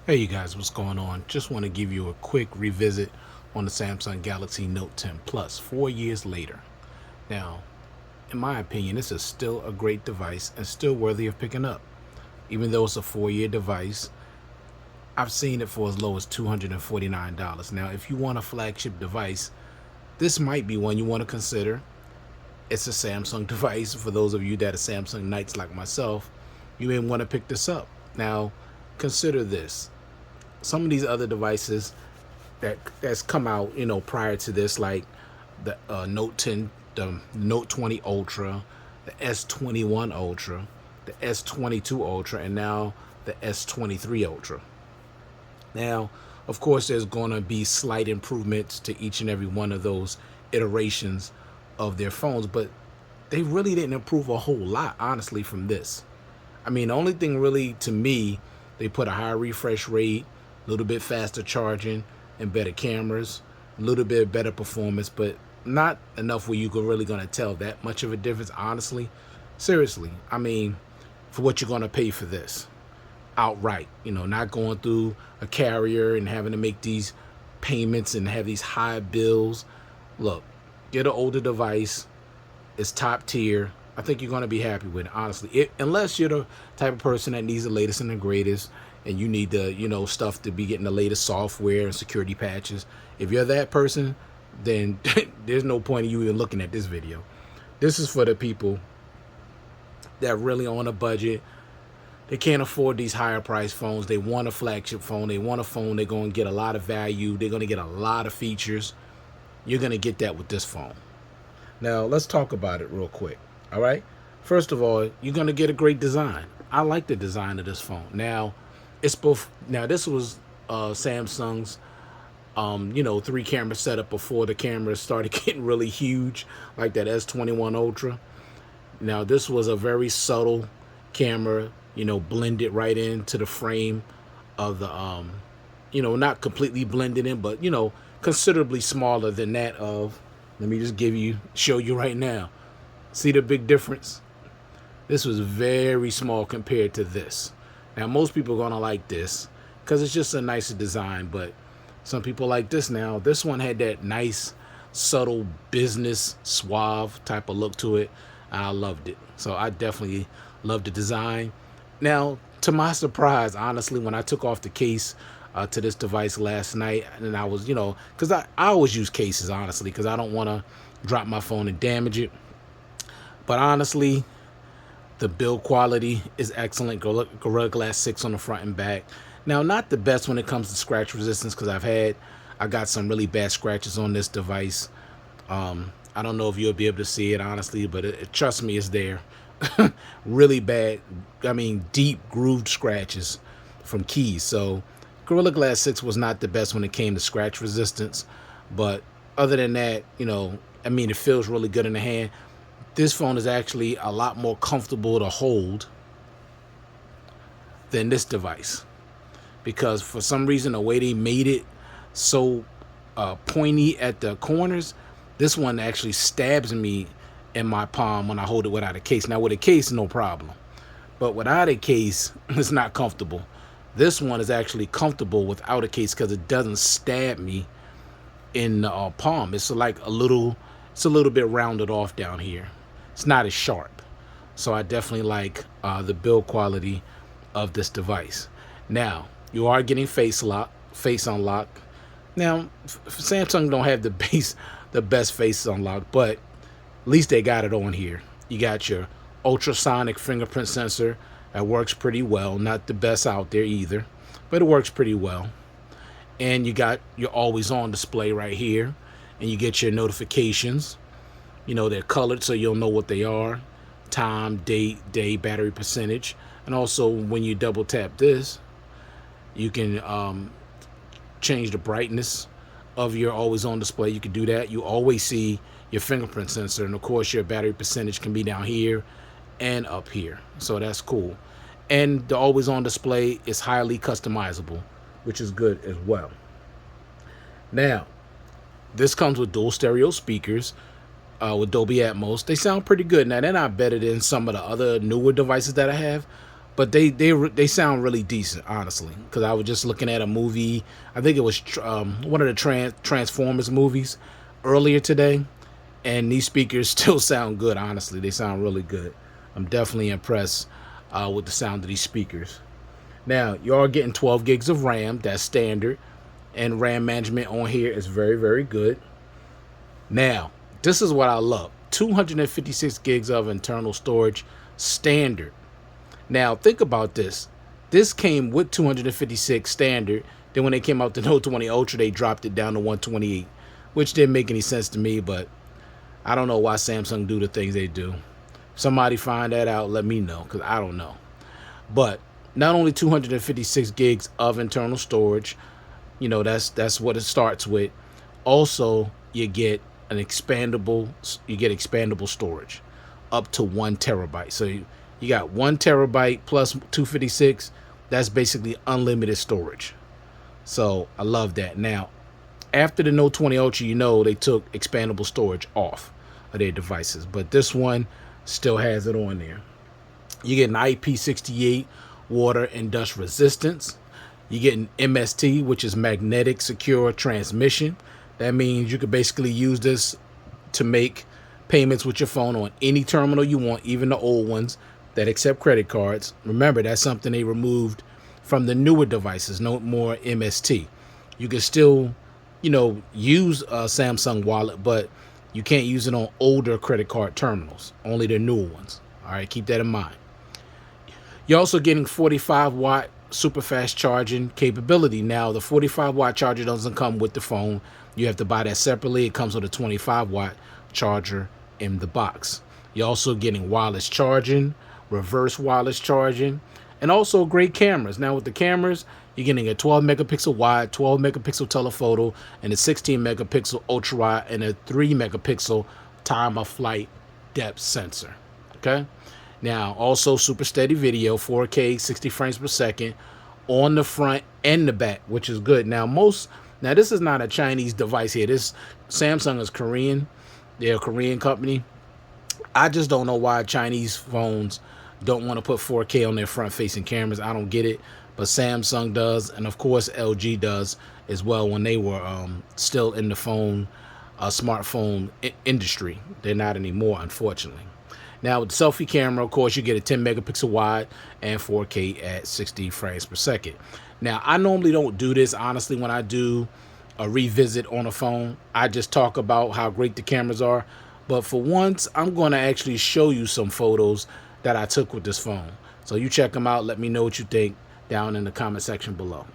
Hey you guys, what's going on? Just want to give you a quick revisit on the Samsung Galaxy Note 10 Plus 4 years later. Now, in my opinion, this is still a great device and still worthy of picking up. Even though it's a 4 year device, I've seen it for as low as $249. Now, if you want a flagship device, this might be one you want to consider. It's a Samsung device. For those of you that are Samsung Knights like myself, you may want to pick this up. Now, consider this. Some of these other devices that's come out, prior to this, like the Note 10, the Note 20 Ultra, the S21 Ultra, the S22 Ultra, and now the S23 Ultra. Now, of course, there's going to be slight improvements to each and every one of those iterations of their phones, but they really didn't improve a whole lot, honestly, from this. I mean, the only thing really to me, they put a higher refresh rate, a little bit faster charging, and better cameras, a little bit better performance, but not enough where you can really gonna tell that much of a difference, honestly. Seriously, I mean, for what you're gonna pay for this outright, not going through a carrier and having to make these payments and have these high bills. Look, get an older device. It's top tier. I think you're going to be happy with it, honestly. Unless you're the type of person that needs the latest and the greatest and you need the, stuff to be getting the latest software and security patches. If you're that person, then there's no point in you even looking at this video. This is for the people that really on a budget. They can't afford these higher price phones. They want a flagship phone. They want a phone they're going to get a lot of value. They're going to get a lot of features. You're going to get that with this phone. Now, let's talk about it real quick. All right. First of all, you're going to get a great design. I like the design of this phone. Now, it's both. Now, this was Samsung's, 3 camera setup before the cameras started getting really huge, like that S21 Ultra. Now, this was a very subtle camera, blended right into the frame of the, not completely blended in, but, considerably smaller than that of, let me just show you right now. See the big difference? This was very small compared to this. Now, most people are going to like this because it's just a nicer design, but some people like this now. This one had that nice, subtle business, suave type of look to it. I loved it. So I definitely loved the design. Now, to my surprise, honestly, when I took off the case to this device last night, and I was, because I always use cases, honestly, because I don't want to drop my phone and damage it. But honestly, the build quality is excellent. Gorilla Glass 6 on the front and back. Now, not the best when it comes to scratch resistance, because I got some really bad scratches on this device. I don't know if you'll be able to see it, honestly, but trust me, it's there. Really bad, I mean, deep grooved scratches from keys. So Gorilla Glass 6 was not the best when it came to scratch resistance. But other than that, it feels really good in the hand. This phone is actually a lot more comfortable to hold than this device, because for some reason the way they made it so pointy at the corners, this one actually stabs me in my palm when I hold it without a case. Now with a case, no problem, but without a case, it's not comfortable. This one is actually comfortable without a case because it doesn't stab me in the palm. It's a little bit rounded off down here. It's not as sharp. So I definitely like the build quality of this device. Now, you are getting face unlock. Now, Samsung don't have the best face unlock, but at least they got it on here. You got your ultrasonic fingerprint sensor that works pretty well. Not the best out there either, but it works pretty well. And you got your always on display right here, and you get your notifications. They're colored so you'll know what they are: time, date, day, battery percentage. And also, when you double tap this, you can change the brightness of your always on display. You can do that. You always see your fingerprint sensor, and of course your battery percentage can be down here and up here, so that's cool. And the always on display is highly customizable, which is good as well. Now, this comes with dual stereo speakers with Dolby Atmos. They sound pretty good. Now, they're not better than some of the other newer devices that I have, but they sound really decent, honestly. Because I was just looking at a movie. I think it was one of the Transformers movies earlier today, and these speakers still sound good. Honestly, they sound really good. I'm definitely impressed with the sound of these speakers. Now, you are getting 12 gigs of RAM. That's standard, and RAM management on here is very, very good. Now, this is what I love: 256 gigs of internal storage, standard. Now, think about this. This came with 256 standard. Then when they came out the Note 20 Ultra, they dropped it down to 128, which didn't make any sense to me, but I don't know why Samsung do the things they do. Somebody find that out, let me know, because I don't know. But not only 256 gigs of internal storage, that's what it starts with. Also, you get expandable storage up to 1 terabyte. So you got 1 terabyte plus 256. That's basically unlimited storage. So I love that. Now, after the Note 20 Ultra, they took expandable storage off of their devices, but this one still has it on there. You get an IP68 water and dust resistance. You get an MST, which is magnetic secure transmission. That means you could basically use this to make payments with your phone on any terminal you want, even the old ones that accept credit cards. Remember, that's something they removed from the newer devices. No more MST. You can still, use a Samsung Wallet, but you can't use it on older credit card terminals, only the newer ones. All right, keep that in mind. You're also getting 45-watt super fast charging capability. Now, the 45-watt charger doesn't come with the phone. You have to buy that separately. It comes with a 25-watt charger in the box. You're also getting wireless charging, reverse wireless charging, and also great cameras. Now, with the cameras, you're getting a 12 megapixel wide, 12 megapixel telephoto, and a 16 megapixel ultra wide, and a 3 megapixel time of flight depth sensor. Okay. Now, also super steady video, 4K, 60 frames per second on the front and the back, which is good. Now, this is not a Chinese device here. This Samsung is Korean. They're a Korean company. I just don't know why Chinese phones don't want to put 4K on their front-facing cameras. I don't get it, but Samsung does, and of course LG does as well when they were still in the smartphone industry. They're not anymore, unfortunately. Now, with the selfie camera, of course, you get a 10 megapixel wide and 4K at 60 frames per second. Now, I normally don't do this, honestly, when I do a revisit on a phone. I just talk about how great the cameras are. But for once, I'm going to actually show you some photos that I took with this phone. So you check them out. Let me know what you think down in the comment section below.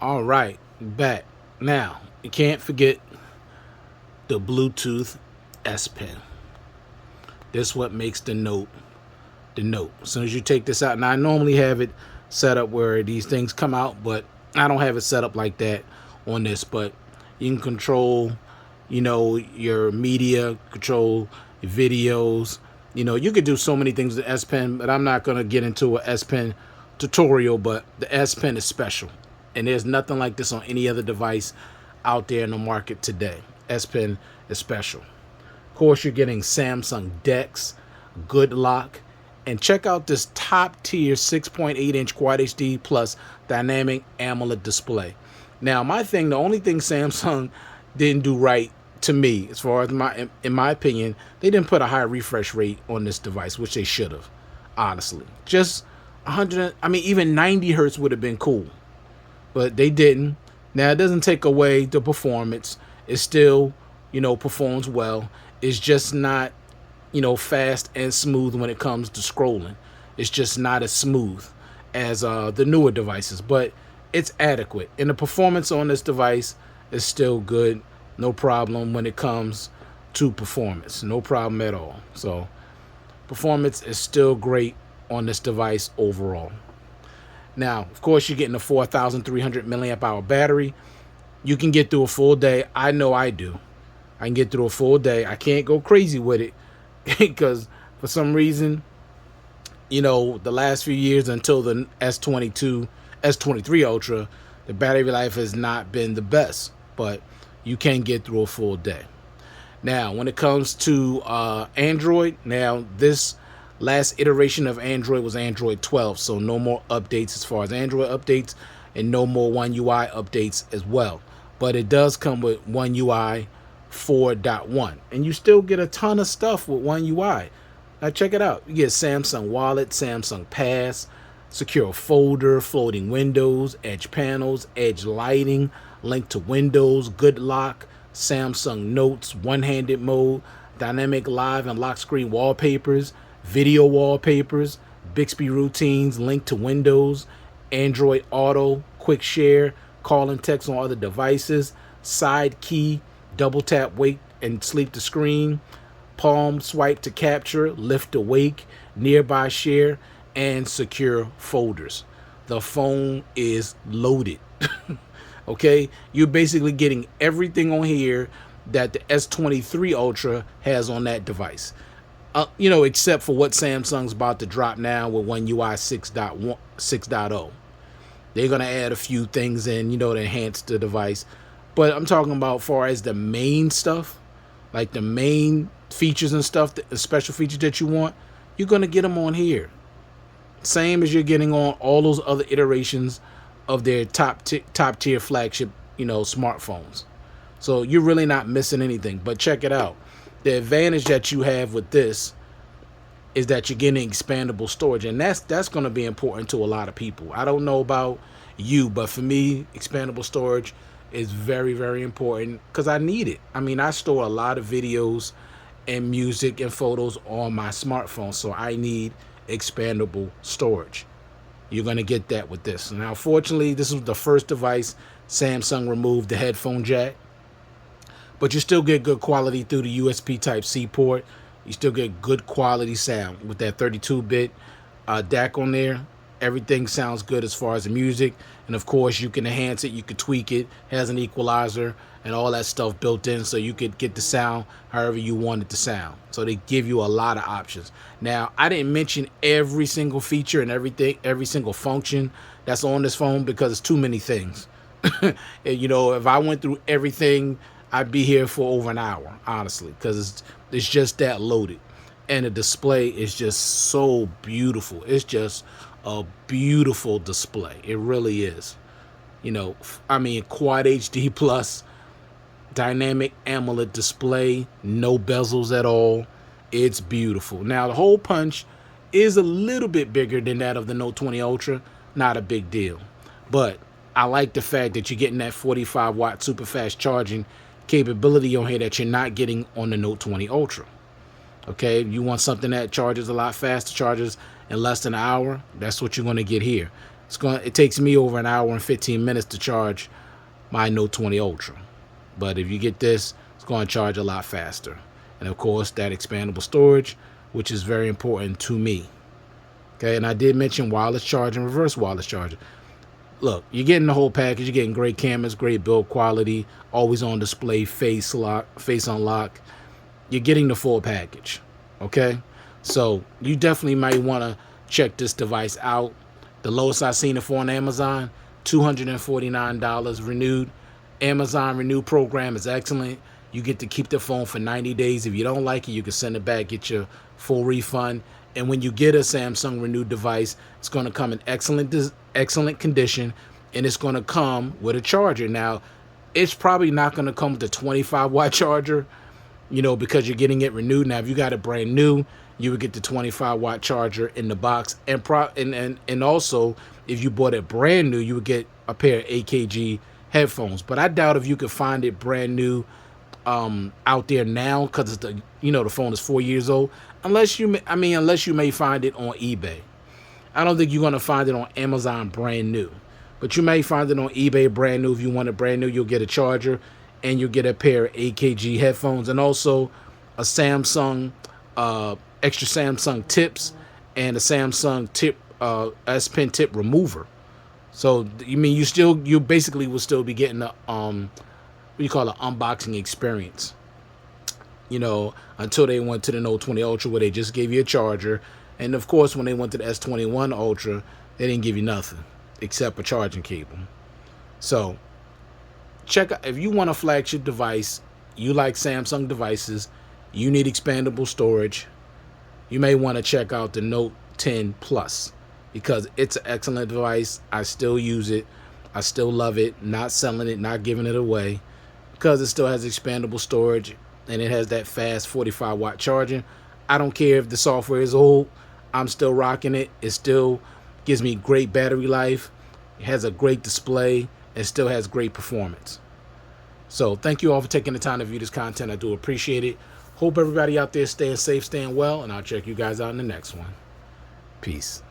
All right, back. Now, you can't forget the Bluetooth S Pen. This is what makes the Note the Note. As soon as you take this out, and I normally have it set up where these things come out, but I don't have it set up like that on this. But you can control, your media, control your videos. You could do so many things with the S Pen, but I'm not going to get into an S Pen tutorial. But the S Pen is special, and there's nothing like this on any other device out there in the market today. S Pen is special. Of course, you're getting Samsung DeX, Good Lock, and check out this top tier 6.8-inch Quad HD Plus dynamic AMOLED display. Now, the only thing Samsung didn't do right to me, as far as in my opinion, they didn't put a high refresh rate on this device, which they should have. Honestly, just 100. Even 90 hertz would have been cool, but they didn't. Now, it doesn't take away the performance. It still, performs well. It's just not, fast and smooth when it comes to scrolling. It's just not as smooth as the newer devices, but it's adequate. And the performance on this device is still good. No problem when it comes to performance. No problem at all. So performance is still great on this device overall. Now, of course, you're getting a 4,300 milliamp hour battery. You can get through a full day. I know I do. I can get through a full day. I can't go crazy with it because for some reason, the last few years until the S23 Ultra, the battery life has not been the best, but you can get through a full day. Now, when it comes to Android, now this last iteration of Android was Android 12, so no more updates as far as Android updates, and no more One UI updates as well. But it does come with One UI 4.1, and you still get a ton of stuff with One UI. Now check it out. You get Samsung Wallet, Samsung Pass, secure folder, floating windows, edge panels, edge lighting, link to Windows, Good Lock, Samsung Notes, one-handed mode, dynamic live and lock screen wallpapers, video wallpapers, Bixby routines, link to Windows, Android Auto, quick share, call and text on other devices, side key, double tap, wake and sleep to screen, palm swipe to capture, lift to wake, nearby share, and secure folders. The phone is loaded. Okay, you're basically getting everything on here that the S23 Ultra has on that device. Except for what Samsung's about to drop now with One UI 6.0. They're going to add a few things in, to enhance the device. But I'm talking about far as the main stuff, like the main features and stuff, the special features that you want, you're going to get them on here. Same as you're getting on all those other iterations of their top tier flagship, smartphones. So you're really not missing anything. But check it out. The advantage that you have with this is that you're getting expandable storage, and that's going to be important to a lot of people. I don't know about you, but for me, expandable storage is very, very important because I need it. I store a lot of videos and music and photos on my smartphone, so I need expandable storage. You're going to get that with this. Now, fortunately, this was the first device Samsung removed the headphone jack, but you still get good quality through the USB Type-C port. You still get good quality sound with that 32-bit DAC on there. Everything sounds good as far as the music, and of course you can enhance it, you can tweak it, has an equalizer and all that stuff built in, so you could get the sound however you want it to sound. So they give you a lot of options. Now, I didn't mention every single feature and every single function that's on this phone because it's too many things. If I went through everything, I'd be here for over an hour, honestly, because it's just that loaded. And the display is just so beautiful. It's just a beautiful display. It really is. Quad HD Plus, dynamic AMOLED display, no bezels at all. It's beautiful. Now, the hole punch is a little bit bigger than that of the Note 20 Ultra. Not a big deal. But I like the fact that you're getting that 45-watt super fast charging capability on here that you're not getting on the Note 20 Ultra. Okay, you want something that charges a lot faster, charges in less than an hour, that's what you're going to get here. It takes me over an hour and 15 minutes to charge my Note 20 Ultra. But if you get this, it's going to charge a lot faster. And of course, that expandable storage which is very important to me. Okay, and I did mention wireless charging, reverse wireless charging. Look, you're getting the whole package. You're getting great cameras, great build quality, always on display, face unlock. You're getting the full package. Okay, so you definitely might want to check this device out. The lowest I've seen it for on Amazon, $249 renewed. Amazon Renew program is excellent. You get to keep the phone for 90 days. If you don't like it, you can send it back, get your full refund. And when you get a Samsung Renewed device, it's going to come in excellent condition, and it's going to come with a charger. Now, it's probably not going to come with a 25-watt charger, you know, because you're getting it renewed. Now, if you got it brand new, you would get the 25-watt charger in the box. And also, if you bought it brand new, you would get a pair of AKG headphones. But I doubt if you could find it brand new out there now, because the phone is 4 years old, unless you may find it on eBay. I don't think you're going to find it on Amazon brand new, but you may find it on eBay brand new. If you want it brand new, you'll get a charger and you'll get a pair of AKG headphones, and also a Samsung extra Samsung tips and a Samsung tip S Pen tip remover. So you basically will still be getting the what you call an unboxing experience, until they went to the Note 20 Ultra, where they just gave you a charger. And of course, when they went to the S21 Ultra, they didn't give you nothing except a charging cable. So check out, if you want a flagship device, you like Samsung devices, you need expandable storage, you may want to check out the Note 10 Plus, because it's an excellent device. I still use it. I still love it. Not selling it, not giving it away, because it still has expandable storage and it has that fast 45-watt charging. I don't care if the software is old. I'm still rocking it. It still gives me great battery life. It has a great display. It still has great performance. So thank you all for taking the time to view this content. I do appreciate it. Hope everybody out there staying safe, staying well, and I'll check you guys out in the next one. Peace.